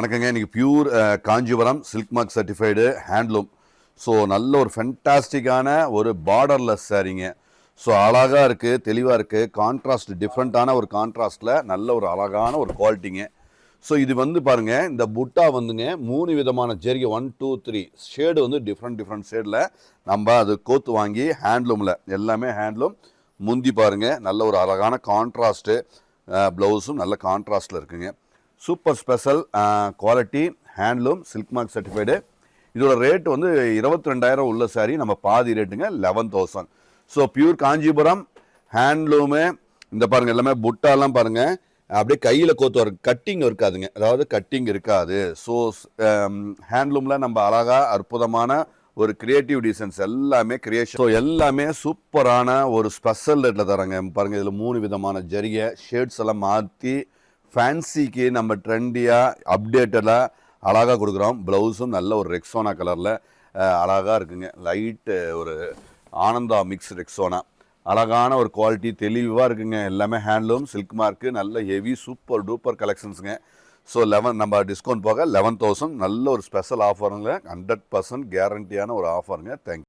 வணக்கங்க. இன்னைக்கு pure Kanchipuram silk mark certified handloom. So நல்ல ஒரு ஃபென்டாஸ்டிக்கான ஒரு பார்டர்லெஸ் சாரீங்க. ஸோ அழகாக இருக்குது, தெளிவாக இருக்குது, கான்ட்ராஸ்ட் டிஃப்ரெண்ட்டான ஒரு கான்ட்ராஸ்ட்டில் நல்ல ஒரு அழகான ஒரு குவாலிட்டிங்க. ஸோ இது வந்து பாருங்கள், இந்த புட்டா வந்துங்க 3 விதமான ஜெரிகை 1 2 3 ஷேடு வந்து டிஃப்ரெண்ட் ஷேடில் நம்ம அது கோத்து வாங்கி ஹேண்ட்லூமில் எல்லாமே ஹேண்ட்லூம். முந்தி பாருங்கள், நல்ல ஒரு அழகான கான்ட்ராஸ்ட்டு, ப்ளவுஸும் நல்ல கான்ட்ராஸ்ட்டில் இருக்குங்க. Super special quality handloom silk mark certified. இதோட ரேட் வந்து 22,000 உள்ள சாரி, நம்ம பாதி ரேட்டுங்க 11,000. So pure Kanchipuram handloom. இந்த பாருங்கள், எல்லாமே புட்டாலாம் பாருங்கள் அப்படியே கையில் கோத்து வரும், கட்டிங் இருக்காதுங்க, அதாவது கட்டிங் இருக்காது. ஸோ ஹேண்ட்லூமில் நம்ம அழகாக அற்புதமான ஒரு கிரியேட்டிவ் டிசைன்ஸ் எல்லாமே கிரியேஷன். ஸோ எல்லாமே சூப்பரான ஒரு ஸ்பெஷல் ரேட்டில் தராங்க. பாருங்கள், இதில் 3 விதமான ஜரிகை ஷேட்ஸ் எல்லாம் மாற்றி ஃபேன்சிக்கு நம்ம ட்ரெண்டியாக அப்டேட்டடாக அழகாக கொடுக்குறோம். ப்ளவுஸும் நல்ல ஒரு ரெக்ஸோனா கலரில் அழகாக இருக்குங்க. லைட்டு ஒரு ஆனந்தா மிக்ஸ் ரெக்ஸோனா, அழகான ஒரு குவாலிட்டி, தெளிவாக இருக்குங்க. எல்லாமே ஹேண்ட்லூம் சில்க் மார்க்கு, நல்ல ஹெவி சூப்பர் டூப்பர் கலெக்ஷன்ஸுங்க. ஸோ 11 நம்ம டிஸ்கவுண்ட் போக 11,000 நல்ல ஒரு ஸ்பெஷல் ஆஃபருங்க. 100% கேரண்டியான ஒரு ஆஃபருங்க. தேங்க்யூ.